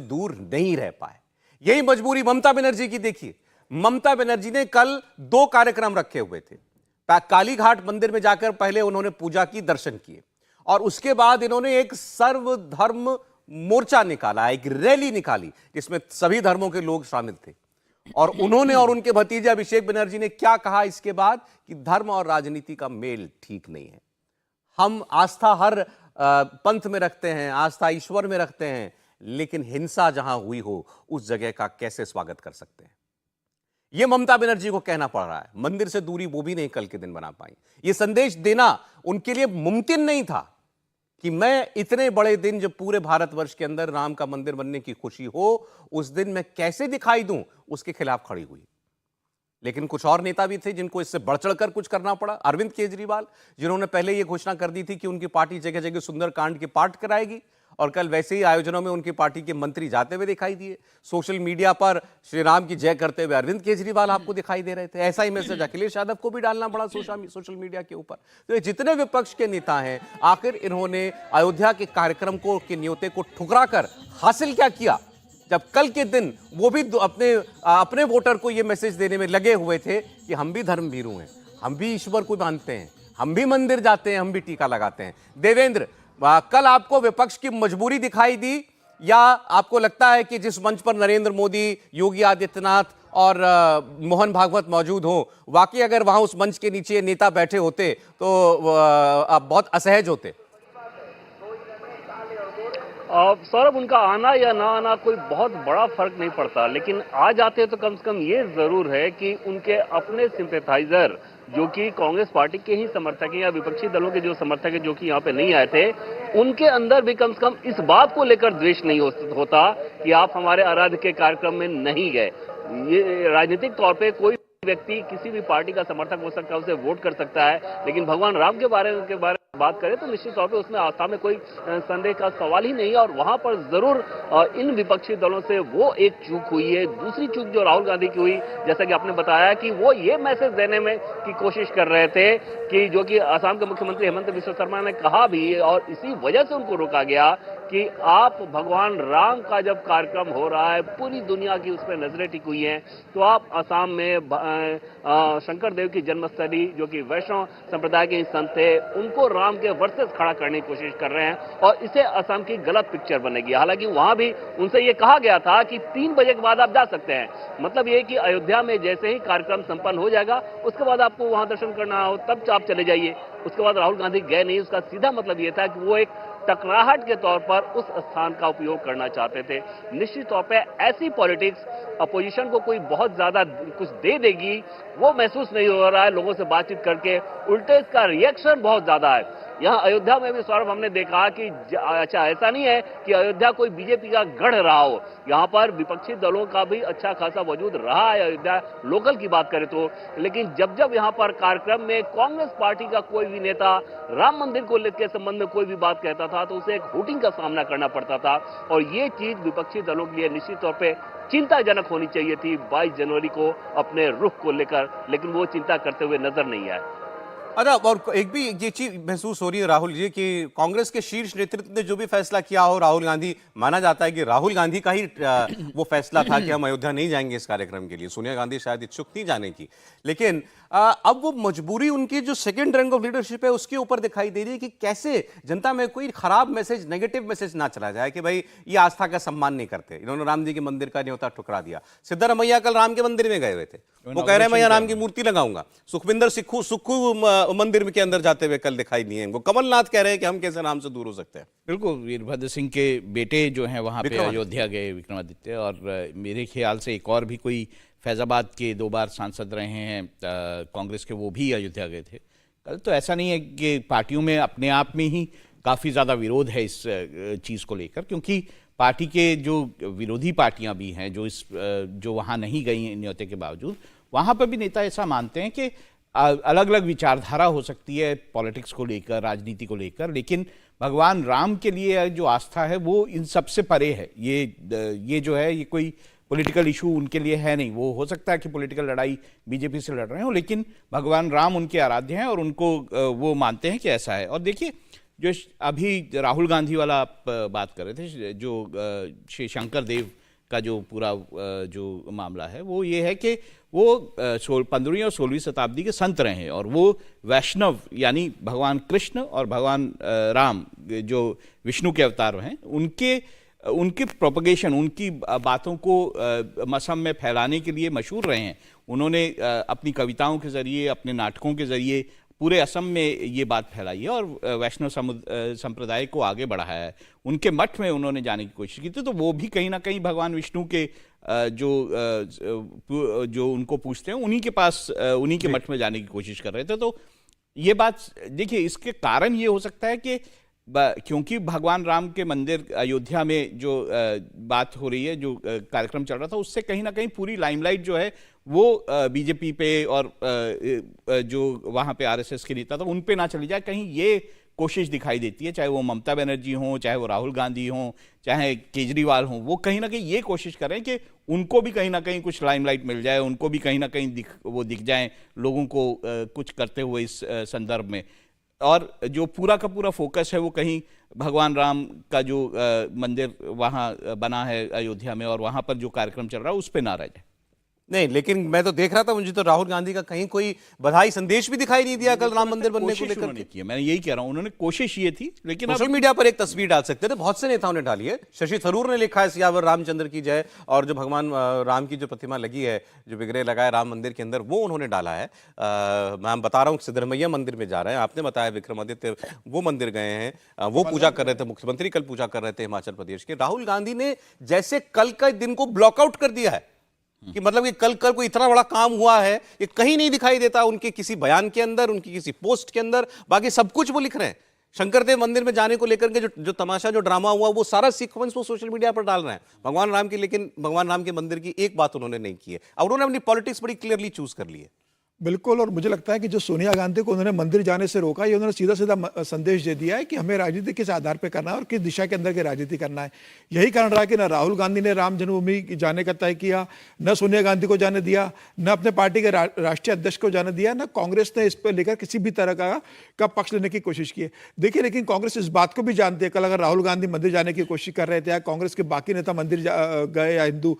दूर नहीं रह पाए। यही मजबूरी ममता बनर्जी की देखिए। ममता बनर्जी ने कल 2 कार्यक्रम रखे हुए थे। कालीघाट मंदिर में जाकर पहले उन्होंने पूजा की, दर्शन किए, और उसके बाद इन्होंने एक सर्वधर्म मोर्चा निकाला, एक रैली निकाली जिसमें सभी धर्मों के लोग शामिल थे। और उन्होंने और उनके भतीजे अभिषेक बनर्जी ने क्या कहा इसके बाद कि धर्म और राजनीति का मेल ठीक नहीं है। हम आस्था हर पंथ में रखते हैं, आस्था ईश्वर में रखते हैं, लेकिन हिंसा जहां हुई हो उस जगह का कैसे स्वागत कर सकते हैं। यह ममता बनर्जी को कहना पड़ रहा है। मंदिर से दूरी वो भी नहीं कल के दिन बना पाई। यह संदेश देना उनके लिए मुमकिन नहीं था कि मैं इतने बड़े दिन जब पूरे भारतवर्ष के अंदर राम का मंदिर बनने की खुशी हो, उस दिन मैं कैसे दिखाई दूं, उसके खिलाफ खड़ी हुई। लेकिन कुछ और नेता भी थे जिनको इससे बढ़ चढ़कर कुछ करना पड़ा। अरविंद केजरीवाल, जिन्होंने पहले यह घोषणा कर दी थी कि उनकी पार्टी जगह जगह सुंदरकांड के पाठ कराएगी, और कल वैसे ही आयोजनों में उनकी पार्टी के मंत्री जाते हुए दिखाई दिए। सोशल मीडिया पर श्री राम की जय करते हुए अरविंद केजरीवाल आपको दिखाई दे रहे थे। ऐसा ही मैसेज अखिलेश यादव को भी डालना पड़ा सोशल मीडिया के ऊपर। तो ये जितने विपक्ष के नेता हैं, आखिर इन्होंने अयोध्या के कार्यक्रम को, के न्योते को ठुकरा कर हासिल क्या किया, जब कल के दिन वो भी अपने वोटर को ये मैसेज देने में लगे हुए थे कि हम भी धर्मभीरू हैं, हम भी ईश्वर को मानते हैं, हम भी मंदिर जाते हैं, हम भी टीका लगाते हैं। देवेंद्र, कल आपको विपक्ष की मजबूरी दिखाई दी, या आपको लगता है कि जिस मंच पर नरेंद्र मोदी, योगी आदित्यनाथ और मोहन भागवत मौजूद हो, वाकई अगर वहां उस मंच के नीचे नेता बैठे होते तो बहुत असहज होते? सौरभ, उनका आना या ना आना कोई बहुत बड़ा फर्क नहीं पड़ता, लेकिन आ जाते तो कम से कम ये जरूर है कि उनके अपने सिंपैथाइजर, जो कि कांग्रेस पार्टी के ही समर्थक हैं या विपक्षी दलों के जो समर्थक हैं, जो कि यहाँ पे नहीं आए थे, उनके अंदर भी कम से कम इस बात को लेकर द्वेष नहीं होता कि आप हमारे आराध्य के कार्यक्रम में नहीं गए। ये राजनीतिक तौर पर कोई व्यक्ति किसी भी पार्टी का समर्थक हो सकता है, उसे वोट कर सकता है, लेकिन भगवान राम के बारे में बात करें तो निश्चित तौर पे उसमें आस्था में कोई संदेह का सवाल ही नहीं है। और वहां पर जरूर इन विपक्षी दलों से वो एक चूक हुई है। दूसरी चूक जो राहुल गांधी की हुई, जैसा कि आपने बताया कि वो ये मैसेज देने में की कोशिश कर रहे थे कि जो कि असम के मुख्यमंत्री हेमंत बिस्वा शर्मा ने कहा भी, और इसी वजह से उनको रोका गया कि आप भगवान राम का जब कार्यक्रम हो रहा है, पूरी दुनिया की उस पर नजरें टिकी हुई हैं, तो आप असम में शंकर देव की जन्मस्थली, जो कि वैष्णव संप्रदाय के संत थे, उनको राम के वर्सेस खड़ा करने की कोशिश कर रहे हैं, और इसे असम की गलत पिक्चर बनेगी। हालांकि वहां भी उनसे ये कहा गया था कि 3 बजे के बाद आप जा सकते हैं। मतलब ये कि अयोध्या में जैसे ही कार्यक्रम संपन्न हो जाएगा, उसके बाद आपको वहां दर्शन करना हो तब आप चले जाइए। उसके बाद राहुल गांधी गए नहीं। उसका सीधा मतलब ये था कि वो एक टकराहट के तौर पर उस स्थान का उपयोग करना चाहते थे। निश्चित तौर पे ऐसी पॉलिटिक्स अपोजिशन को कोई बहुत ज्यादा कुछ दे देगी, वो महसूस नहीं हो रहा है लोगों से बातचीत करके। उल्टे इसका रिएक्शन बहुत ज्यादा है। यहाँ अयोध्या में भी सौरभ हमने देखा कि अच्छा, ऐसा नहीं है कि अयोध्या कोई बीजेपी का गढ़ रहा हो, यहाँ पर विपक्षी दलों का भी अच्छा खासा वजूद रहा है अयोध्या लोकल की बात करें तो। लेकिन जब जब यहाँ पर कार्यक्रम में कांग्रेस पार्टी का कोई भी नेता राम मंदिर को लेकर संबंध में कोई भी बात कहता था, तो उसे एक हुटिंग का सामना करना पड़ता था। और ये चीज विपक्षी दलों के लिए निश्चित तौर पर चिंताजनक होनी चाहिए थी 22 जनवरी को अपने रुख को लेकर, लेकिन वो चिंता करते हुए नजर नहीं आए। अच्छा, और एक भी ये चीज महसूस हो रही है राहुल जी कि कांग्रेस के शीर्ष नेतृत्व ने जो भी फैसला किया हो, राहुल गांधी, माना जाता है कि राहुल गांधी का ही वो फैसला था कि हम अयोध्या नहीं जाएंगे इस कार्यक्रम के लिए। सोनिया गांधी शायद इच्छुक थी जाने की, लेकिन अब वो मजबूरी उनकी जो सेकंड रैंक ऑफ लीडरशिप है उसके ऊपर दिखाई दे रही है कि कैसे जनता में कोई खराब मैसेज, नेगेटिव मैसेज ना चला जाए कि भाई ये आस्था का सम्मान नहीं करते। इन्होंने राम जी के मंदिर का न्योता ठुकरा दिया। सिद्धारमैया कल राम के मंदिर में गए हुए थे, वो कह रहे हैं मैं यहाँ राम की मूर्ति लगाऊंगा। सुखविंदर सुक्खू मंदिर के अंदर जाते हुए कल दिखाई दिए। वो कमलनाथ कह रहे हैं कि हम कैसे राम से दूर हो सकते हैं। बिल्कुल, वीरभद्र सिंह के बेटे जो हैं वहाँ पे अयोध्या गए, विक्रमादित्य, और मेरे ख्याल से एक और भी कोई फैजाबाद के 2 बार सांसद रहे हैं कांग्रेस के, वो भी अयोध्या गए थे कल। तो ऐसा नहीं है कि पार्टियों में अपने आप में ही काफ़ी ज़्यादा विरोध है इस चीज़ को लेकर, क्योंकि पार्टी के जो विरोधी पार्टियां भी हैं जो वहाँ नहीं गई न्योते के बावजूद, वहाँ पर भी नेता ऐसा मानते हैं कि अलग अलग विचारधारा हो सकती है पॉलिटिक्स को लेकर, राजनीति को लेकर, लेकिन भगवान राम के लिए जो आस्था है वो इन सबसे परे है। ये जो है, ये कोई पॉलिटिकल इशू उनके लिए है नहीं। वो हो सकता है कि पॉलिटिकल लड़ाई बीजेपी से लड़ रहे हो, लेकिन भगवान राम उनके आराध्य हैं और उनको वो मानते हैं कि ऐसा है। और देखिए, जो अभी राहुल गांधी वाला आप बात कर रहे थे, जो श्री शंकर देव का जो पूरा जो मामला है वो ये है कि वो 15वीं और 16वीं शताब्दी के संत रहे हैं और वो वैष्णव यानी भगवान कृष्ण और भगवान राम जो विष्णु के अवतार हैं उनके प्रोपगेशन, उनकी बातों को मसम में फैलाने के लिए मशहूर रहे हैं। उन्होंने अपनी कविताओं के ज़रिए, अपने नाटकों के ज़रिए पूरे असम में ये बात फैलाई है और वैष्णव संप्रदाय को आगे बढ़ाया है। उनके मठ में उन्होंने जाने की कोशिश की थी, तो वो भी कहीं ना कहीं भगवान विष्णु के जो उनको पूछते हैं उन्हीं के पास, उन्हीं के मठ में जाने की कोशिश कर रहे थे। तो ये बात देखिए, इसके कारण ये हो सकता है कि क्योंकि भगवान राम के मंदिर अयोध्या में जो बात हो रही है, जो कार्यक्रम चल रहा था, उससे कहीं ना कहीं पूरी लाइमलाइट जो है वो बीजेपी पे और जो वहाँ पे आरएसएस के नेता था उन पे ना चली जाए। कहीं ये कोशिश दिखाई देती है, चाहे वो ममता बनर्जी हों, चाहे वो राहुल गांधी हों, चाहे केजरीवाल हों, वो कहीं ना कहीं ये कोशिश करें कि उनको भी कहीं ना कहीं कुछ लाइमलाइट मिल जाए, उनको भी कहीं ना कहीं दिख जाएं लोगों को कुछ करते हुए इस संदर्भ में। और जो पूरा का पूरा फोकस है वो कहीं भगवान राम का जो मंदिर वहाँ बना है अयोध्या में और वहाँ पर जो कार्यक्रम चल रहा है उस पर ना रह जाए। नहीं, लेकिन मैं तो देख रहा था, मुझे तो राहुल गांधी का कहीं कोई बधाई संदेश भी दिखाई नहीं दिया कल राम मंदिर बनने को लेकर के। मैं यही कह रहा हूं, उन्होंने कोशिश ये थी, लेकिन सोशल मीडिया पर एक तस्वीर डाल सकते थे, बहुत से नेताओं ने डाली है। शशि थरूर ने लिखा है सियावर रामचंद्र की जय, और जो भगवान राम की जो प्रतिमा लगी है, जो विग्रह लगा है राम मंदिर के अंदर, वो उन्होंने डाला है। मैं बता रहा हूँ सिद्धरमैया मंदिर में जा रहे हैं, आपने बताया विक्रमादित्य वो मंदिर गए हैं, वो पूजा कर रहे थे, मुख्यमंत्री कल पूजा कर रहे थे हिमाचल प्रदेश के। राहुल गांधी ने जैसे कल का दिन को ब्लॉकआउट कर दिया है कि मतलब कि कल कोई इतना बड़ा काम हुआ है, ये कहीं नहीं दिखाई देता उनके किसी बयान के अंदर, उनकी किसी पोस्ट के अंदर। बाकी सब कुछ वो लिख रहे हैं। शंकरदेव मंदिर में जाने को लेकर के जो तमाशा, जो ड्रामा हुआ, वो सारा सीक्वेंस वो सोशल मीडिया पर डाल रहे हैं भगवान राम की। लेकिन भगवान राम के मंदिर की एक बात उन्होंने नहीं की है और उन्होंने अपनी पॉलिटिक्स बड़ी क्लियरली चूज कर ली है। बिल्कुल, और मुझे लगता है कि जो सोनिया गांधी को उन्होंने मंदिर जाने से रोका, ये उन्होंने सीधा सीधा संदेश दे दिया है कि हमें राजनीति किस आधार पे करना है और किस दिशा के अंदर की राजनीति करना है। यही कारण रहा कि न राहुल गांधी ने राम जन्मभूमि जाने का तय किया, न सोनिया गांधी को जाने दिया, न अपने पार्टी के राष्ट्रीय अध्यक्ष को जाने दिया, न कांग्रेस ने इस पर लेकर किसी भी तरह का पक्ष लेने की कोशिश की है। देखिए, लेकिन कांग्रेस इस बात को भी जानती है, कल अगर राहुल गांधी मंदिर जाने की कोशिश कर रहे थे या कांग्रेस के बाकी नेता मंदिर गए या हिंदू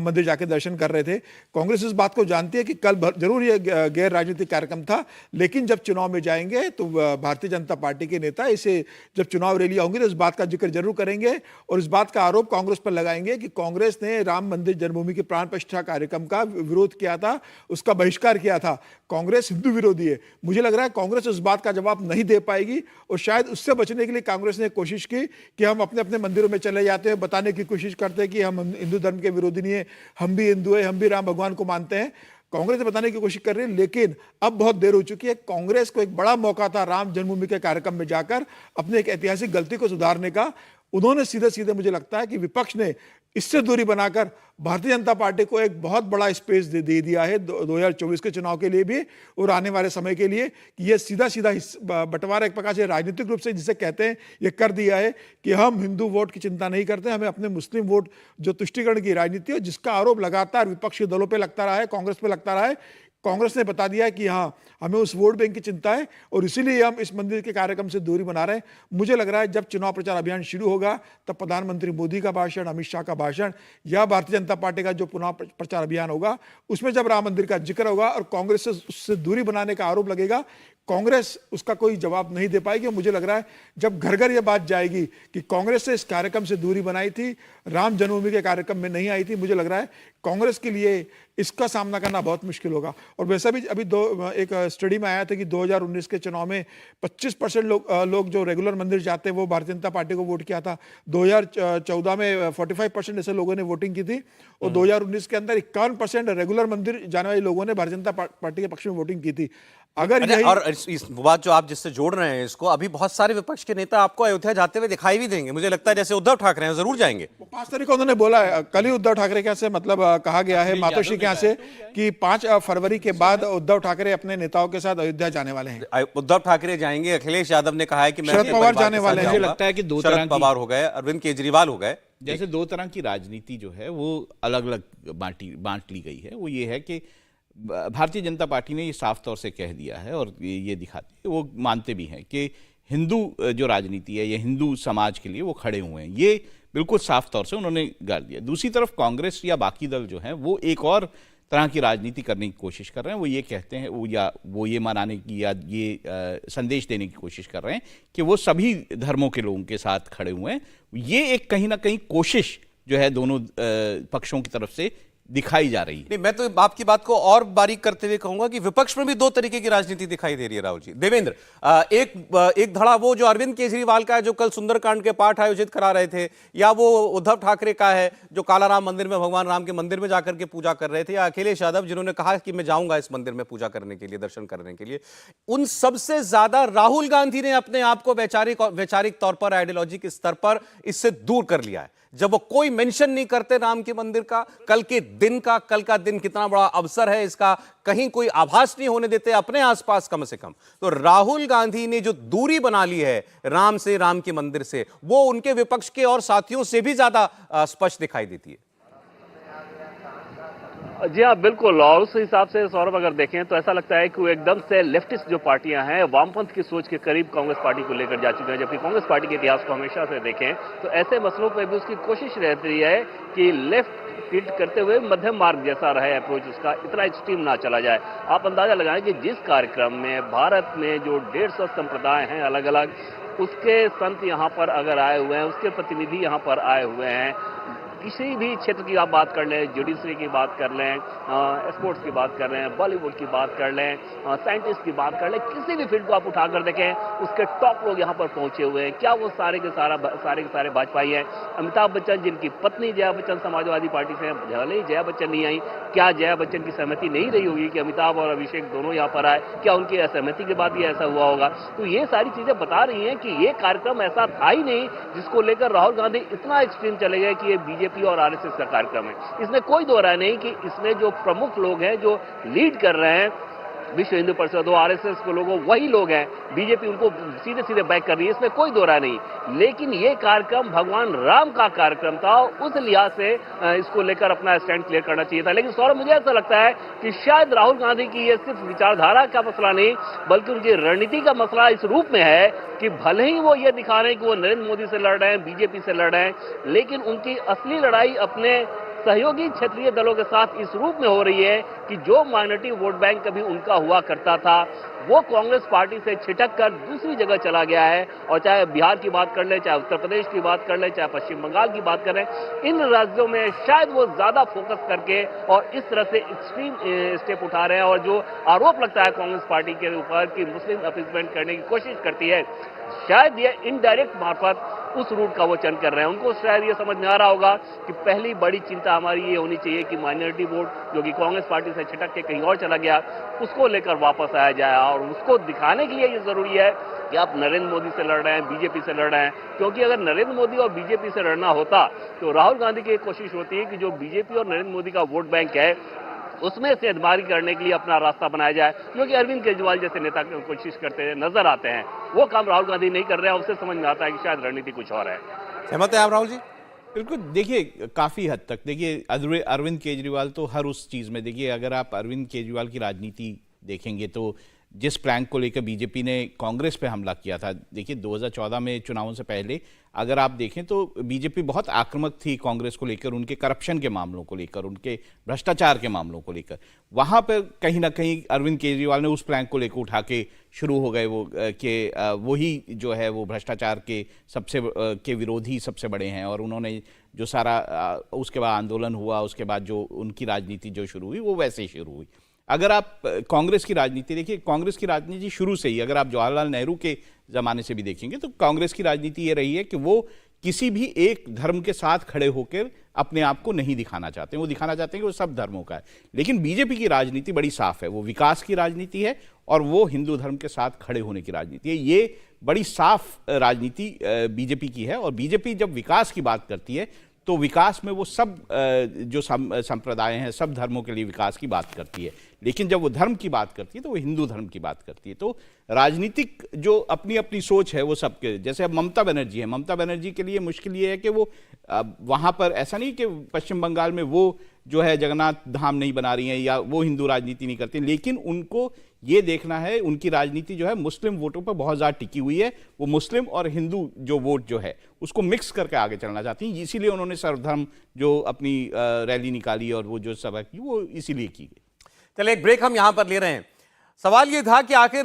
मंदिर जाके दर्शन कर रहे थे, कांग्रेस इस बात को जानती है कि कल जरूर ये गैर राजनीतिक कार्यक्रम था, लेकिन जब चुनाव में जाएंगे तो भारतीय जनता पार्टी के नेता इसे, जब चुनाव रैली होंगी तो इस बात का जिक्र जरूर करेंगे और इस बात का आरोप कांग्रेस पर लगाएंगे कि कांग्रेस ने राम मंदिर जन्मभूमि के प्राण प्रतिष्ठा कार्यक्रम का विरोध किया था, उसका बहिष्कार किया था। कांग्रेस हिंदू विरोधी है। मुझे लग रहा है कांग्रेस उस बात का जवाब नहीं दे पाएगी और शायद उससे बचने के लिए कांग्रेस ने कोशिश की कि हम अपने अपने मंदिरों में चले जाते हैं, बताने की कोशिश करते हैं कि हम हिंदू धर्म के विरोधी नहीं है, हम भी हिंदू है, हम भी राम भगवान को मानते हैं। कांग्रेस बताने की कोशिश कर रही है, लेकिन अब बहुत देर हो चुकी है। कांग्रेस को एक बड़ा मौका था राम जन्मभूमि के कार्यक्रम में जाकर अपने एक ऐतिहासिक गलती को सुधारने का। उन्होंने सीधे सीधे, मुझे लगता है कि विपक्ष ने इससे दूरी बनाकर भारतीय जनता पार्टी को एक बहुत बड़ा स्पेस दे दिया है 2024 के चुनाव के लिए भी और आने वाले समय के लिए, कि ये सीधा सीधा बंटवारा एक प्रकार से राजनीतिक रूप से जिसे कहते हैं ये कर दिया है कि हम हिंदू वोट की चिंता नहीं करते, हमें अपने मुस्लिम वोट जो तुष्टिकरण की राजनीति है, जिसका आरोप लगातार विपक्षी दलों पर लगता रहा है, कांग्रेस पर लगता रहा है, कांग्रेस ने बता दिया कि हाँ हमें उस वोट बैंक की चिंता है और इसीलिए हम इस मंदिर के कार्यक्रम से दूरी बना रहे हैं। मुझे लग रहा है जब चुनाव प्रचार अभियान शुरू होगा तब प्रधानमंत्री मोदी का भाषण, अमित शाह का भाषण या भारतीय जनता पार्टी का जो चुनाव प्रचार अभियान होगा उसमें जब राम मंदिर का जिक्र होगा और कांग्रेस से उससे दूरी बनाने का आरोप लगेगा, कांग्रेस उसका कोई जवाब नहीं दे पाएगी। मुझे लग रहा है जब घर घर यह बात जाएगी कि कांग्रेस ने इस कार्यक्रम से दूरी बनाई थी, राम जन्मभूमि के कार्यक्रम में नहीं आई थी, मुझे लग रहा है कांग्रेस के लिए इसका सामना करना बहुत मुश्किल होगा। और वैसा भी अभी एक स्टडी में आया था कि 2019 के चुनाव में 25% लोग जो रेगुलर मंदिर जाते हैं वो भारतीय जनता पार्टी को वोट किया था। 2014 में 45% ऐसे लोगों ने वोटिंग की थी और 2019 के अंदर 51% रेगुलर मंदिर जाने वाले लोगों ने भारतीय जनता पार्टी के पक्ष में वोटिंग की थी। अगर और इस बात जो आप जिससे जोड़ रहे हैं इसको, अभी बहुत सारे विपक्ष के नेता आपको अयोध्या जाते हुए दिखाई भी देंगे। मुझे लगता है जैसे उद्धव ठाकरे हैं जरूर जाएंगे। 5 तारीख को उन्होंने बोला है, कल ही उद्धव ठाकरे के से मतलब कहा गया है मातोश्री के यहाँ से कि 5 फरवरी के बाद उद्धव ठाकरे अपने नेताओं के साथ अयोध्या जाने वाले हैं। उद्धव ठाकरे जाएंगे, अखिलेश यादव ने कहा है कि शरद पवार जाने वाले हैं। मुझे लगता है कि दो तरह शरद पवार हो गए, अरविंद केजरीवाल हो गए। जैसे दो तरह की राजनीति जो है वो अलग अलग बांट ली गई है। वो ये है कि भारतीय जनता पार्टी ने ये साफ तौर से कह दिया है और ये दिखाती है, वो मानते भी हैं कि हिंदू जो राजनीति है, ये हिंदू समाज के लिए वो खड़े हुए हैं, ये बिल्कुल साफ तौर से उन्होंने गाल दिया। दूसरी तरफ कांग्रेस या बाकी दल जो हैं वो एक और तरह की राजनीति करने की कोशिश कर रहे हैं। वो ये कहते हैं वो ये मनाने की या ये संदेश देने की कोशिश कर रहे हैं कि वो सभी धर्मों के लोगों के साथ खड़े हुए हैं। ये एक कहीं ना कहीं कोशिश जो है दोनों पक्षों की तरफ से दिखाई जा रही है। नहीं, मैं तो आपकी बात को और बारीक करते हुए कहूंगा कि विपक्ष में भी दो तरीके की राजनीति दिखाई दे रही है राहुल जी। देवेंद्र, एक धड़ा वो जो अरविंद केजरीवाल का है, जो कल सुंदरकांड के पाठ आयोजित करा रहे थे, या वो उद्धव ठाकरे का है जो कालाराम मंदिर में भगवान राम के मंदिर में जाकर के पूजा कर रहे थे, या अखिलेश यादव जिन्होंने कहा कि मैं जाऊंगा इस मंदिर में पूजा करने के लिए, दर्शन करने के लिए। उन सबसे ज्यादा राहुल गांधी ने अपने आप को वैचारिक तौर पर, आइडियोलॉजी के स्तर पर इससे दूर कर लिया है। जब वो कोई मेंशन नहीं करते राम के मंदिर का, कल का दिन कितना बड़ा अवसर है इसका कहीं कोई आभास नहीं होने देते अपने आसपास कम से कम। तो राहुल गांधी ने जो दूरी बना ली है राम से, राम के मंदिर से, वो उनके विपक्ष के और साथियों से भी ज्यादा स्पष्ट दिखाई देती है। जी हाँ, बिल्कुल। और उस हिसाब से सौरभ अगर देखें तो ऐसा लगता है कि वो एकदम से लेफ्टिस्ट जो पार्टियां हैं वामपंथ की सोच के करीब कांग्रेस पार्टी को लेकर जा चुके हैं। जबकि कांग्रेस पार्टी के इतिहास को हमेशा से देखें तो ऐसे मसलों पर भी उसकी कोशिश रहती है कि लेफ्ट फील्ड करते हुए मध्यम मार्ग जैसा रहे अप्रोच, उसका इतना एक्सट्रीम ना चला जाए। आप अंदाजा लगाएं कि जिस कार्यक्रम में भारत में जो 150 संप्रदाय हैं अलग अलग, उसके संत यहाँ पर अगर आए हुए हैं, उसके प्रतिनिधि यहाँ पर आए हुए हैं, किसी भी क्षेत्र की आप बात कर लें, जुडिशरी की बात कर लें, स्पोर्ट्स की बात कर लें, बॉलीवुड की बात कर लें, साइंटिस्ट की बात कर लें, किसी भी फील्ड को आप उठाकर देखें, उसके टॉप लोग यहाँ पर पहुंचे हुए हैं। क्या वो सारे के सारे भाजपाई हैं? अमिताभ बच्चन, जिनकी पत्नी जया बच्चन समाजवादी पार्टी से, भले ही जया बच्चन नहीं आई, क्या जया बच्चन की सहमति नहीं रही होगी कि अमिताभ और अभिषेक दोनों यहाँ पर आए? क्या उनकी असहमति के बाद ये ऐसा हुआ होगा? तो ये सारी चीजें बता रही हैं कि ये कार्यक्रम ऐसा था ही नहीं जिसको लेकर राहुल गांधी इतना एक्सट्रीम चले गए कि ये बीजेपी और आरएसएस का कार्यक्रम है। इसमें कोई दो राय नहीं कि इसमें जो प्रमुख लोग हैं, जो लीड कर रहे हैं, विश्व हिंदू परिषद, आरएसएस को लोगों, वही लोग हैं। बीजेपी उनको सीधे सीधे बैक कर रही है, इसमें कोई दो राय नहीं। लेकिन ये कार्यक्रम भगवान राम का कार्यक्रम था, उस लिहाज से इसको लेकर अपना स्टैंड क्लियर करना चाहिए था। लेकिन सौरभ, मुझे ऐसा लगता है कि शायद राहुल गांधी की ये सिर्फ विचारधारा का मसला नहीं, बल्कि उनकी रणनीति का मसला इस रूप में है कि भले ही वो ये दिखा रहे हैं कि वो नरेंद्र मोदी से लड़ रहे हैं, बीजेपी से लड़ रहे हैं, लेकिन उनकी असली लड़ाई अपने सहयोगी क्षेत्रीय दलों के साथ इस रूप में हो रही है कि जो माइनॉरिटी वोट बैंक कभी उनका हुआ करता था, वो कांग्रेस पार्टी से छिटक कर दूसरी जगह चला गया है। और चाहे बिहार की बात कर लें, चाहे उत्तर प्रदेश की बात कर लें, चाहे पश्चिम बंगाल की बात करें, इन राज्यों में शायद वो ज्यादा फोकस करके और इस तरह से एक्सट्रीम स्टेप उठा रहे हैं। और जो आरोप लगता है कांग्रेस पार्टी के ऊपर कि मुस्लिम अपीसमेंट करने की कोशिश करती है, शायद ये इनडायरेक्ट मार्फत उस रूट का वो चयन कर रहे हैं। उनको शायद ये समझ में आ रहा होगा कि पहली बड़ी चिंता हमारी ये होनी चाहिए कि माइनॉरिटी वोट जो कि कांग्रेस पार्टी से छिटक के कहीं और चला गया, उसको लेकर वापस आया जाए। और उसको दिखाने के लिए ये जरूरी है कि आप नरेंद्र मोदी से लड़ रहे हैं, बीजेपी से लड़ रहे हैं। क्योंकि अगर नरेंद्र मोदी और बीजेपी से लड़ना होता तो राहुल गांधी की एक कोशिश होती है कि जो बीजेपी और नरेंद्र मोदी का वोट बैंक है, उसमें से अदमारी करने के लिए अपना रास्ता बनाया जाए, जो कि अरविंद केजरीवाल जैसे नेता कोशिश करते नजर आते हैं। वो काम राहुल गांधी नहीं कर रहे हैं। उससे समझ में आता है कि शायद रणनीति कुछ और है। सहमत है आप राहुल जी? बिल्कुल। देखिए, काफ़ी हद तक देखिए अरविंद केजरीवाल तो हर उस चीज़ में, देखिए अगर आप अरविंद केजरीवाल की राजनीति देखेंगे तो जिस प्लैंक को लेकर बीजेपी ने कांग्रेस पे हमला किया था, देखिए 2014 में चुनावों से पहले अगर आप देखें तो बीजेपी बहुत आक्रामक थी कांग्रेस को लेकर, उनके करप्शन के मामलों को लेकर, उनके भ्रष्टाचार के मामलों को लेकर। वहाँ पर कहीं ना कहीं अरविंद केजरीवाल ने उस प्लैंक को लेकर उठा के शुरू हो गए वो कि वही जो है वो भ्रष्टाचार के विरोधी सबसे बड़े हैं। और उन्होंने जो सारा उसके बाद आंदोलन हुआ, उसके बाद जो उनकी राजनीति जो शुरू हुई वो वैसे ही शुरू हुई। अगर आप कांग्रेस की राजनीति देखिए, कांग्रेस की राजनीति शुरू से ही, अगर आप जवाहरलाल नेहरू के ज़माने से भी देखेंगे तो कांग्रेस की राजनीति ये रही है कि वो किसी भी एक धर्म के साथ खड़े होकर अपने आप को नहीं दिखाना चाहते, वो दिखाना चाहते हैं कि वो सब धर्मों का है। लेकिन बीजेपी की राजनीति बड़ी साफ है, वो विकास की राजनीति है और वो हिंदू धर्म के साथ खड़े होने की राजनीति है। ये बड़ी साफ राजनीति बीजेपी की है। और बीजेपी जब विकास की बात करती है तो विकास में वो सब जो संप्रदाय हैं, सब धर्मों के लिए विकास की बात करती है। लेकिन जब वो धर्म की बात करती है तो वो हिंदू धर्म की बात करती है। तो राजनीतिक जो अपनी अपनी सोच है वो सबके, जैसे अब ममता बनर्जी है, ममता बनर्जी के लिए मुश्किल ये है कि वो वहाँ पर ऐसा नहीं कि पश्चिम बंगाल में वो जो है जगन्नाथ धाम नहीं बना रही हैं या वो हिंदू राजनीति नहीं करती, लेकिन उनको ये देखना है, उनकी राजनीति जो है मुस्लिम वोटों पर बहुत ज़्यादा टिकी हुई है। वो मुस्लिम और हिंदू जो वोट जो है उसको मिक्स करके आगे चलना चाहती हैं, इसीलिए उन्होंने सर्वधर्म जो अपनी रैली निकाली और वो जो सभा की वो इसीलिए की गई। चलिए एक ब्रेक हम यहां पर ले रहे हैं। सवाल ये था कि आखिर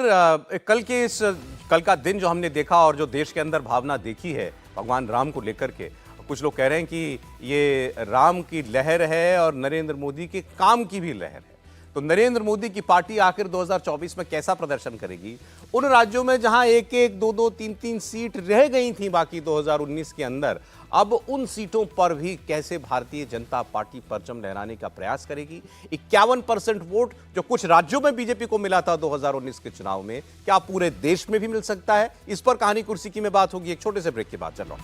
कल का दिन जो हमने देखा और जो देश के अंदर भावना देखी है भगवान राम को लेकर के, कुछ लोग कह रहे हैं कि ये राम की लहर है और नरेंद्र मोदी के काम की भी लहर है। तो नरेंद्र मोदी की पार्टी आखिर 2024 में कैसा प्रदर्शन करेगी? उन राज्यों में जहां एक एक दो दो तीन तीन सीट रह गई थी बाकी 2019 के अंदर, अब उन सीटों पर भी कैसे भारतीय जनता पार्टी परचम लहराने का प्रयास करेगी? 51% वोट जो कुछ राज्यों में बीजेपी को मिला था 2019 के चुनाव में, क्या पूरे देश में भी मिल सकता है? इस पर कहानी कुर्सी की में बात होगी एक छोटे से ब्रेक के बाद। चलो।